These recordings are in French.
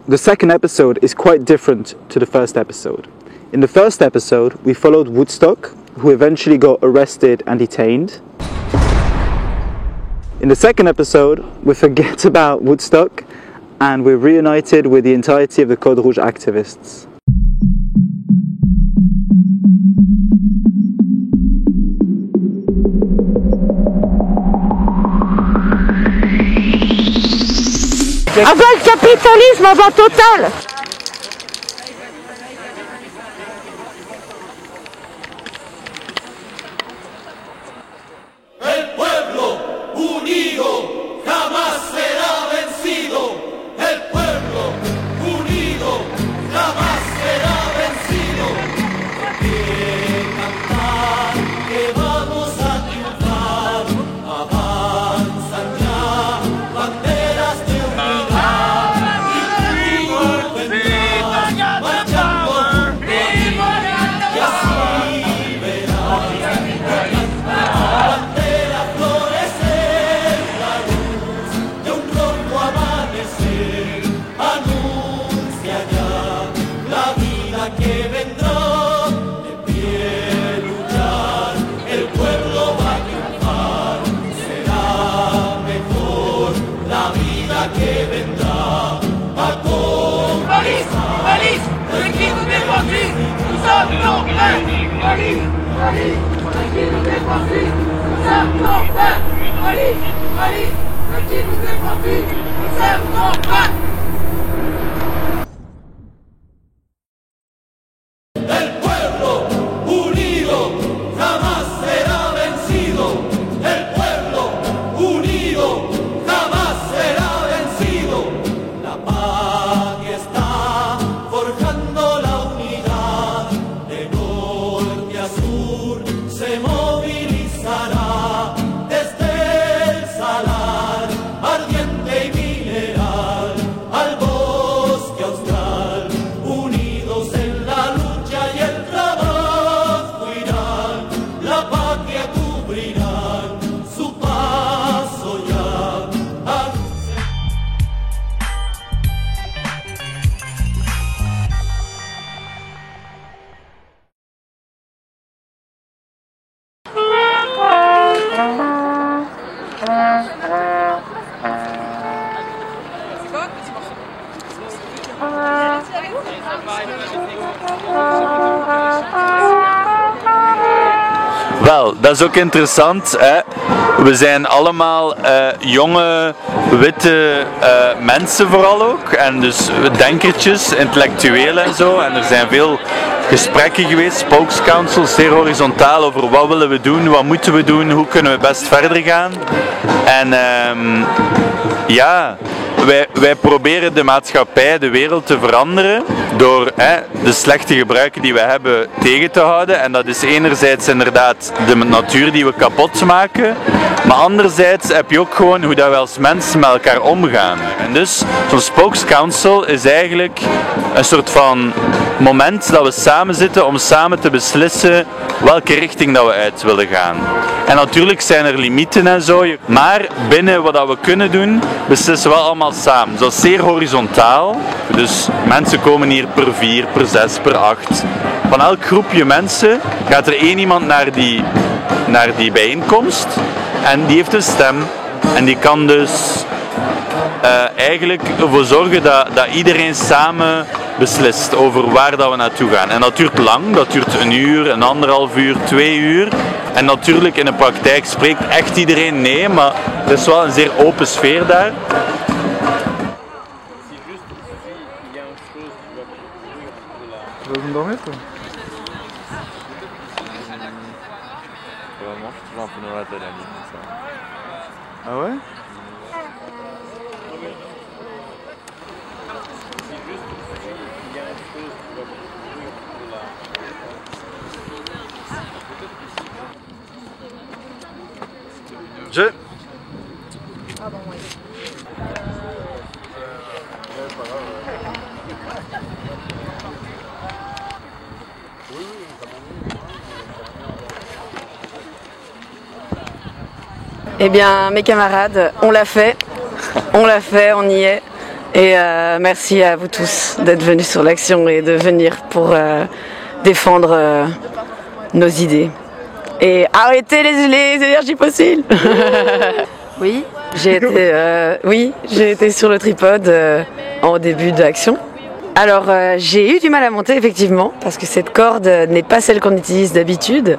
The second episode is quite different to the first episode. In the first episode, we followed Woodstock, who eventually got arrested and detained. In the second episode, we forget about Woodstock and we're reunited with the entirety of the Code Rouge activists. Avant le capitalisme, avant total. El pueblo unido jamás será vencido. El pueblo unido jamás será vencido. Que cantar, que vamos a triunfar. Avanzan ya banderas de unidad. Y tú vendrás marchando junto a mí. Y así verás. Que vendrá de pie luchar, el pueblo va a triunfar, será mejor la vida que vendrá a conquistar. Malice, l'équipe des bandits, nous sommes prêts. Malice, l'équipe des bandits, nous sommes prêts. Malice, l'équipe des bandits, nous sommes prêts. El pueblo unido jamás será vencido. El pueblo unido jamás será vencido. La paz está forjando la unidad. De norte a sur se movilizará. Desde el salar ardiente y mineral al bosque austral. Unidos en la lucha y el trabajo irán, la patria cubrirán, su paso ya. Wel, dat is ook interessant. Hè? We zijn allemaal jonge, witte mensen vooral ook. En dus denkertjes, intellectuelen en zo. En er zijn veel gesprekken geweest, spokescouncils, zeer horizontaal over wat willen we doen, wat moeten we doen, hoe kunnen we best verder gaan. En ja, wij proberen de maatschappij, de wereld te veranderen door de slechte gebruiken die we hebben tegen te houden. En dat is enerzijds inderdaad de natuur die we kapot maken, maar anderzijds heb je ook gewoon hoe dat we als mensen met elkaar omgaan. En dus zo'n spokescouncil is eigenlijk een soort van moment dat we samen zitten om samen te beslissen welke richting dat we uit willen gaan. En natuurlijk zijn er limieten en zo, maar binnen wat dat we kunnen doen, beslissen we allemaal samen. Dat is zeer horizontaal, dus mensen komen hier per 4, per 6, per 8. Van elk groepje mensen gaat er één iemand naar die bijeenkomst en die heeft een stem en die kan dus eigenlijk ervoor zorgen dat iedereen samen beslist over waar dat we naartoe gaan. En dat duurt lang, dat duurt 1 uur, 1,5 uur, 2 uur. En natuurlijk in de praktijk spreekt echt iedereen nee, maar er is wel een zeer open sfeer daar. Ah ouais? Je. Eh bien, mes camarades, on l'a fait, on y est. Et merci à vous tous d'être venus sur l'action et de venir pour défendre nos idées. Et arrêter les énergies fossiles. Oui, j'ai été sur le tripode en début d'action. Alors j'ai eu du mal à monter effectivement parce que cette corde n'est pas celle qu'on utilise d'habitude.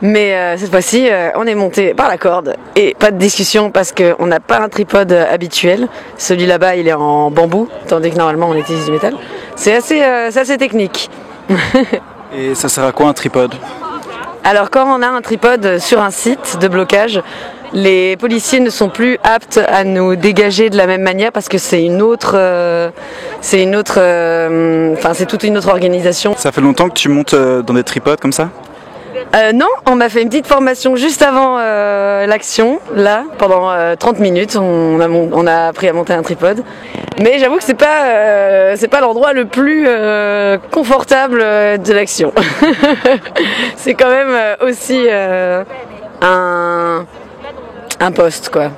Mais cette fois-ci, on est monté par la corde et pas de discussion parce qu'on n'a pas un tripode habituel. Celui là-bas, il est en bambou, tandis que normalement on utilise du métal. C'est assez technique. Et ça sert à quoi un tripode? Alors quand on a un tripode sur un site de blocage, les policiers ne sont plus aptes à nous dégager de la même manière parce que c'est toute une autre organisation. Ça fait longtemps que tu montes dans des tripodes comme ça? Non, on m'a fait une petite formation juste avant l'action, là, pendant 30 minutes, on a appris à monter un tripode. Mais j'avoue que c'est pas l'endroit le plus confortable de l'action. C'est quand même aussi un poste, quoi.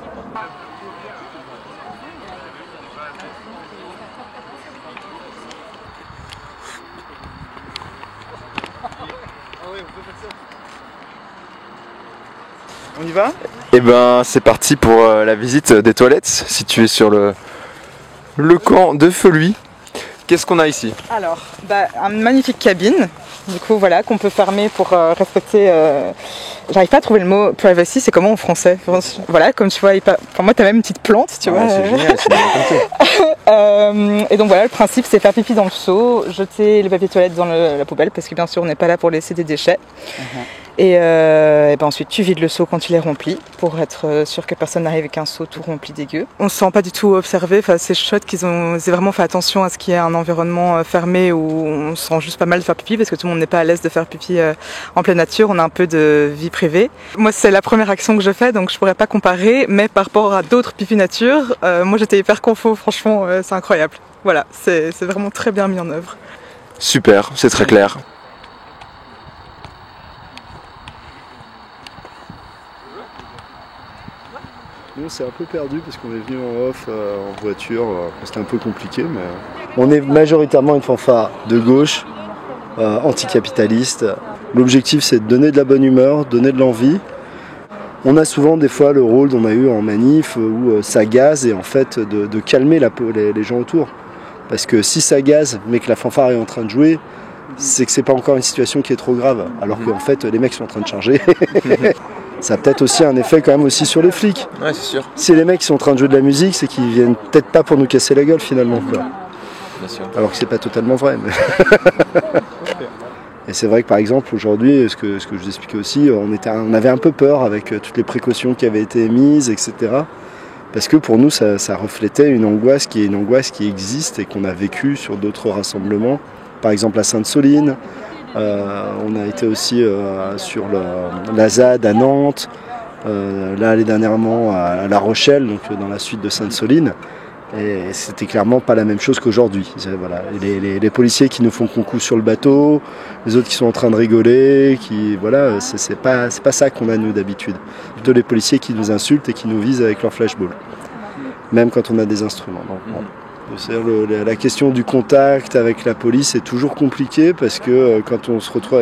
On y va? Et ben c'est parti pour la visite des toilettes situées sur le camp de Feluy. Qu'est-ce qu'on a ici? Alors, une magnifique cabine, du coup voilà, qu'on peut fermer pour respecter. J'arrive pas à trouver le mot privacy, c'est comment en français? Voilà, comme tu vois, moi t'as même une petite plante, tu vois. C'est génial, c'est bien compté. Et donc voilà, le principe c'est faire pipi dans le seau, jeter le papier toilette dans la poubelle, parce que bien sûr on n'est pas là pour laisser des déchets. Et ensuite tu vides le seau quand il est rempli pour être sûr que personne n'arrive avec un seau tout rempli dégueu. On se sent pas du tout observé, c'est chouette qu'ils ont vraiment fait attention à ce qu'il y ait un environnement fermé où on se sent juste pas mal de faire pipi parce que tout le monde n'est pas à l'aise de faire pipi en pleine nature, on a un peu de vie privée. Moi c'est la première action que je fais donc je pourrais pas comparer, mais par rapport à d'autres pipi nature, moi j'étais hyper confo, franchement c'est incroyable. Voilà, c'est vraiment très bien mis en œuvre. Super, c'est très clair. Nous, c'est un peu perdu parce qu'on est venu en off en voiture, c'était un peu compliqué, mais on est majoritairement une fanfare de gauche, anticapitaliste. L'objectif, c'est de donner de la bonne humeur, donner de l'envie. On a souvent des fois le rôle qu'on a eu en manif où ça gaze et en fait de calmer les gens autour. Parce que si ça gaze mais que la fanfare est en train de jouer, c'est que c'est pas encore une situation qui est trop grave. Alors qu'en fait les mecs sont en train de changer. Ça a peut-être aussi un effet quand même aussi sur les flics. Ouais, c'est sûr. Si les mecs sont en train de jouer de la musique, c'est qu'ils viennent peut-être pas pour nous casser la gueule finalement. Quoi. Bien sûr. Alors que c'est pas totalement vrai. Mais et c'est vrai que par exemple aujourd'hui, ce que je vous expliquais aussi, on avait un peu peur avec toutes les précautions qui avaient été émises, etc. Parce que pour nous, ça reflétait une angoisse qui existe et qu'on a vécue sur d'autres rassemblements. Par exemple à Sainte-Soline. On a été aussi sur la ZAD à Nantes, là dernièrement à La Rochelle, donc dans la suite de Sainte-Soline. Et c'était clairement pas la même chose qu'aujourd'hui. Voilà. Les policiers qui nous font concours sur le bateau, les autres qui sont en train de rigoler, voilà, c'est pas ça qu'on a nous d'habitude. Plutôt les policiers qui nous insultent et qui nous visent avec leur flashball. Même quand on a des instruments. Donc, bon. La question du contact avec la police est toujours compliquée parce que quand on se retrouve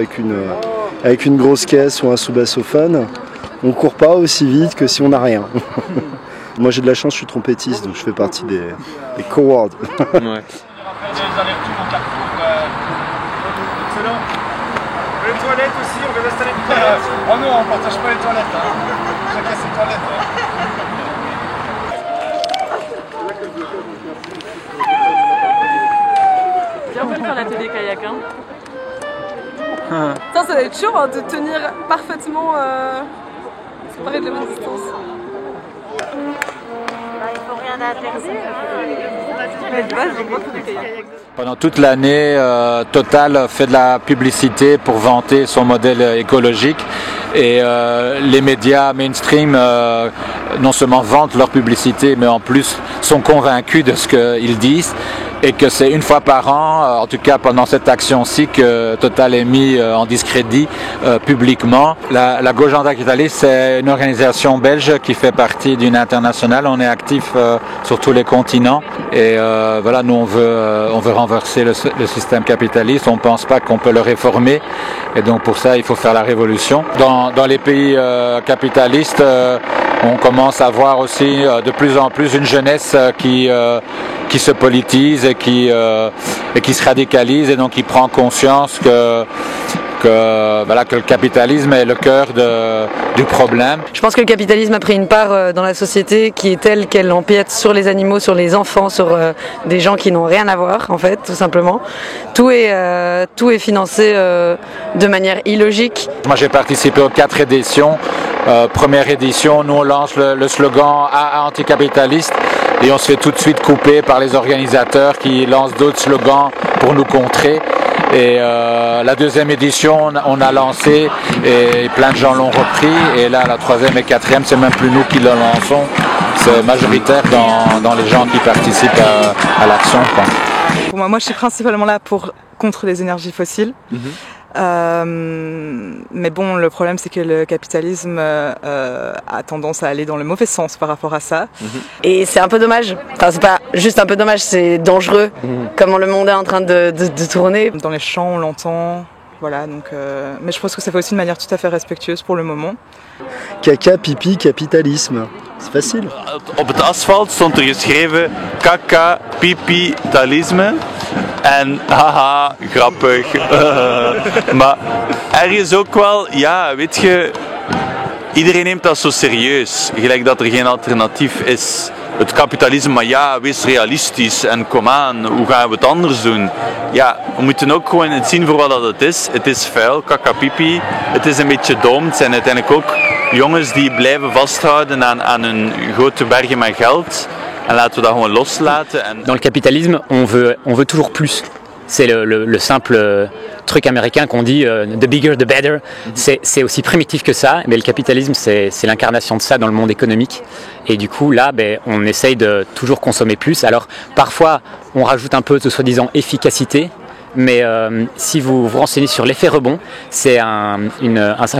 avec une grosse caisse ou un sous-bassophone, on court pas aussi vite que si on n'a rien. Moi j'ai de la chance, je suis trompettiste, donc je fais partie des cowards. Ouais. Excellent. Les toilettes aussi, on va installer les toilettes. Oh non, on partage pas les toilettes. Chacun ses toilettes. Tiens, on peut faire la TD kayak, hein. Ça va être chaud hein, de tenir parfaitement séparé de la même distance. Il faut rien interdire. Mais de base, j'ai le droit de faire des kayaks. Pendant toute l'année, Total fait de la publicité pour vanter son modèle écologique et les médias mainstream non seulement vantent leur publicité mais en plus sont convaincus de ce qu'ils disent et que c'est une fois par an, en tout cas pendant cette action-ci, que Total est mis en discrédit publiquement. La gauche anticapitaliste, c'est une organisation belge qui fait partie d'une internationale. On est actif sur tous les continents et voilà, nous on veut renverser le système capitaliste. On ne pense pas qu'on peut le réformer et donc pour ça il faut faire la révolution. Dans les pays capitalistes, on commence à voir aussi de plus en plus une jeunesse qui se politise et qui se radicalise et donc qui prend conscience que le capitalisme est le cœur du problème. Je pense que le capitalisme a pris une part dans la société qui est telle qu'elle empiète sur les animaux, sur les enfants, sur des gens qui n'ont rien à voir en fait, tout simplement. Tout est financé de manière illogique. Moi j'ai participé aux 4 éditions. Première édition, nous on lance le slogan anticapitaliste et on se fait tout de suite couper par les organisateurs qui lancent d'autres slogans pour nous contrer. Et la deuxième édition, on a lancé et plein de gens l'ont repris. Et là, la troisième et quatrième, c'est même plus nous qui le lançons. C'est majoritaire dans les gens qui participent à l'action. Pour moi, je suis principalement là contre les énergies fossiles. Mais bon, le problème c'est que le capitalisme a tendance à aller dans le mauvais sens par rapport à ça. Et c'est un peu dommage, enfin c'est pas juste un peu dommage, c'est dangereux comment le monde est en train de tourner. Dans les champs on l'entend, voilà, donc, mais je pense que ça fait aussi une manière tout à fait respectueuse pour le moment. Caca, pipi, capitalisme. C'est facile. Op het asfalt stond er geschreven kaka, pipi, talisme. En haha, grappig. Maar ergens ook wel, ja, weet je, iedereen neemt dat zo serieus. Gelijk dat er geen alternatief is. Het kapitalisme, maar ja, wees realistisch en kom aan, hoe gaan we het anders doen? Ja, we moeten ook gewoon het zien voor wat het is. Het is vuil, kakapipi, het is een beetje dom. Het zijn uiteindelijk ook jongens die blijven vasthouden aan hun grote bergen met geld. En laten we dat gewoon loslaten. Dans le capitalisme, on veut toujours plus. C'est le simple truc américain qu'on dit the bigger the better. C'est aussi primitif que ça, mais le capitalisme c'est l'incarnation de ça dans le monde économique. Et du coup là, on essaye de toujours consommer plus. Alors parfois on rajoute un peu de soi-disant efficacité, mais si vous vous renseignez sur l'effet rebond, c'est un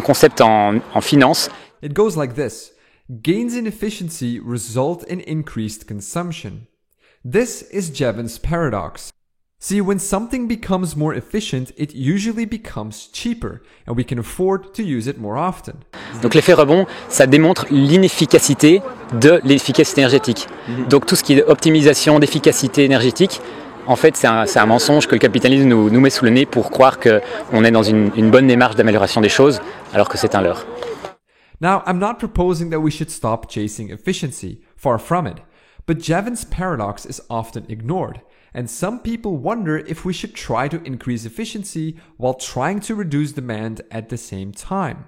concept en finance. It goes like this. Gains in efficiency result in increased consumption. This is Jevons paradox. See, when something becomes more efficient, it usually becomes cheaper, and we can afford to use it more often. Donc l'effet rebond, ça démontre l'inefficacité de l'efficacité énergétique. Donc tout ce qui est optimisation d'efficacité énergétique, en fait c'est un mensonge que le capitalisme nous met sous le nez pour croire qu'on est dans une bonne démarche d'amélioration des choses, alors que c'est un leurre. Now, I'm not proposing that we should stop chasing efficiency, far from it, but Jevons paradox is often ignored. And some people wonder if we should try to increase efficiency while trying to reduce demand at the same time.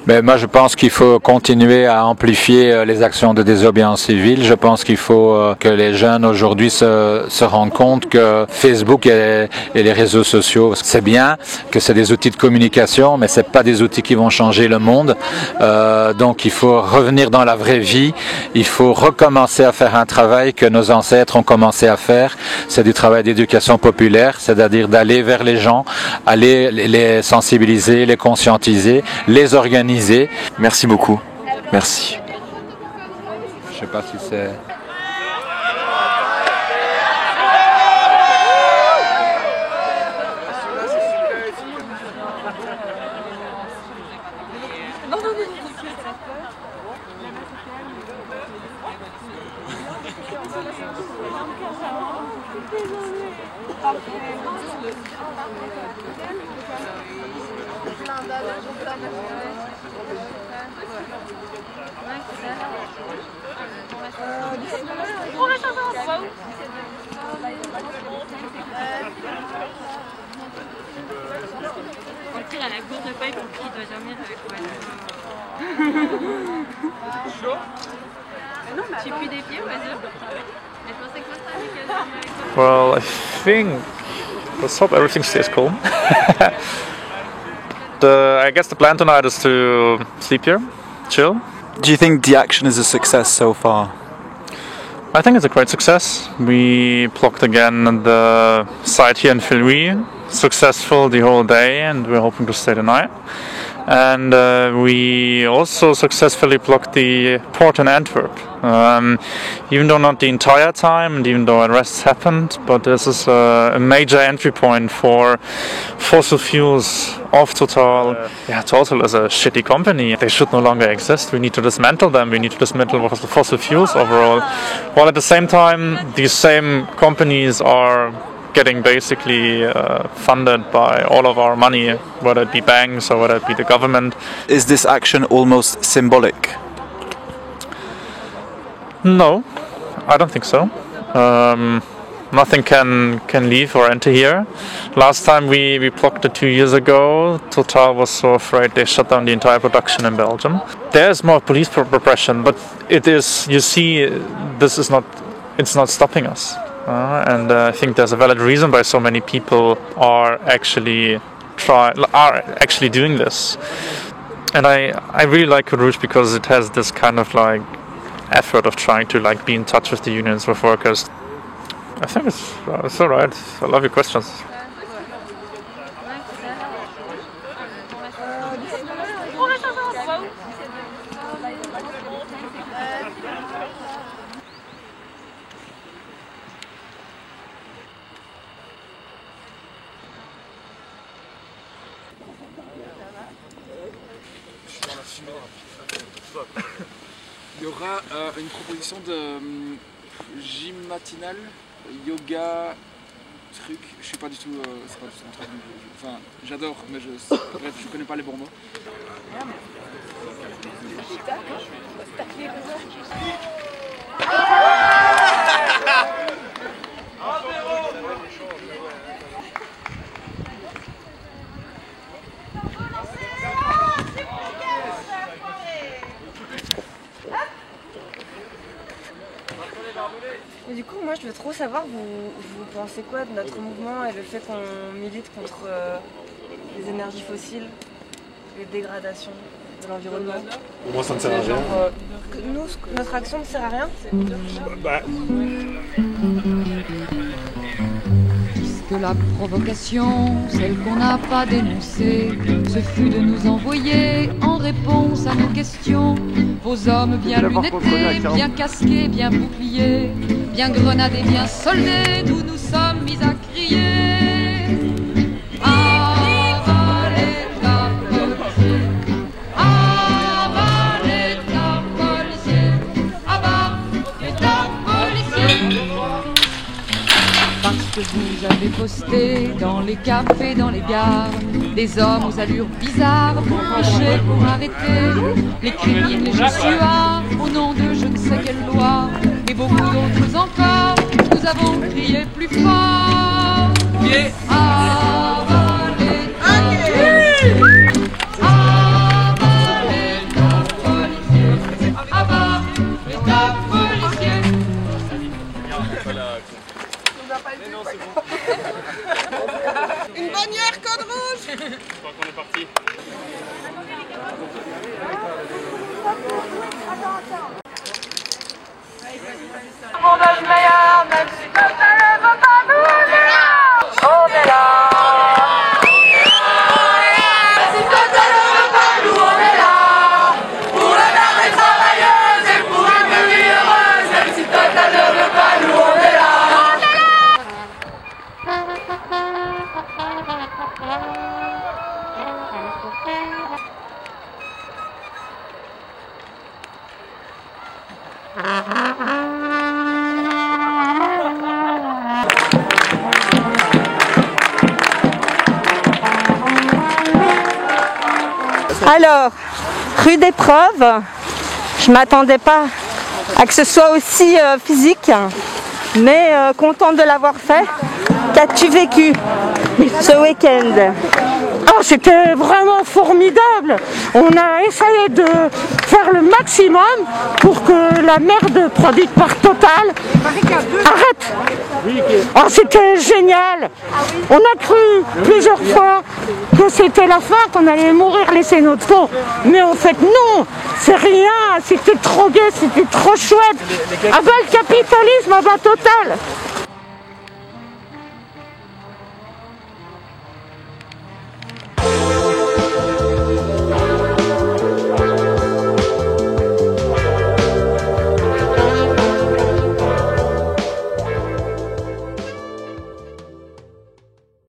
Mais moi, je pense qu'il faut continuer à amplifier les actions de désobéissance civile. Je pense qu'il faut que les jeunes aujourd'hui se rendent compte que Facebook et les réseaux sociaux, c'est bien, que c'est des outils de communication, mais c'est pas des outils qui vont changer le monde. Donc, il faut revenir dans la vraie vie. Il faut recommencer à faire un travail que nos ancêtres ont commencé à faire. C'est du travail d'éducation populaire, c'est-à-dire d'aller vers les gens, aller les sensibiliser, les conscientiser, les organiser. Merci beaucoup. Merci. Je sais pas si c'est... On tire à la gourde paille pour qu'il doit dormir avec moi. Tu pues des pieds, vas-y. Mais je pensais que toi, ça allait avec toi. Well, I think let's hope everything stays calm. I guess the plan tonight is to sleep here, chill. Do you think the action is a success so far? I think it's a great success. We plugged again the site here in Filui, successful the whole day, and we're hoping to stay the night. And we also successfully blocked the port in Antwerp, even though not the entire time and even though arrests happened, but this is a major entry point for fossil fuels of Total. Yeah, Total is a shitty company. They should no longer exist. We need to dismantle them. We need to dismantle fossil fuels overall. While at the same time, these same companies are getting basically funded by all of our money, whether it be banks or whether it be the government. Is this action almost symbolic? No, I don't think so. Nothing can leave or enter here. Last time we blocked it 2 years ago, Total was so afraid they shut down the entire production in Belgium. There's more police repression, but it is, you see, this is not, it's not stopping us. And I think there's a valid reason why so many people are actually doing this. And I really like Queue Rouge because it has this kind of like effort of trying to like be in touch with the unions, with workers. I think it's all right. I love your questions. Il y aura une proposition de gym matinal, yoga, truc, je sais pas du tout, c'est pas du tout mon truc. Enfin, j'adore, mais bref, je connais pas les bons mots. Et du coup, moi je veux trop savoir, vous pensez quoi de notre mouvement et le fait qu'on milite contre les énergies fossiles, les dégradations de l'environnement? Pour moi ça ne sert à rien. Que nous, notre action ne sert à rien? Que la provocation, celle qu'on n'a pas dénoncée, ce fut de nous envoyer en réponse à nos questions vos hommes bien lunettés, bien casqués, bien boucliers, bien grenadés, bien soldés, d'où nous sommes mis à crier. Avalez ta policier, avalez ta policier, avalez ta policier. Parce que vous avez posté dans les cafés, dans les gares, des hommes aux allures bizarres pour empêcher, pour arrêter les criminels, les Joshuas, au nom de je ne sais quelle loi, et beaucoup d'autres encore, nous avons crié plus fort. Yeah. Avalez ta policier, avalez ta policier, avalez ta policier. Une bannière code rouge. Je crois qu'on est parti. On donne le meilleur, même si Total ne veut pas nous, on est là. On est là. Si Total ne veut pas nous, on est là. Pour le bien des travailleuses et pour une vie heureuse, même si Total ne veut pas nous, on est là. Alors, rude épreuve, je m'attendais pas à que ce soit aussi physique, mais contente de l'avoir fait. Qu'as-tu vécu ce week-end? Oh, c'était vraiment formidable. On a essayé de faire le maximum pour que la merde produite par Total arrête. Oh, c'était génial. On a cru plusieurs fois que c'était la fin, qu'on allait mourir, laisser notre peau. Mais en fait, non, c'est rien. C'était trop gai, c'était trop chouette. Ah bah, le capitalisme, ah bah, Total.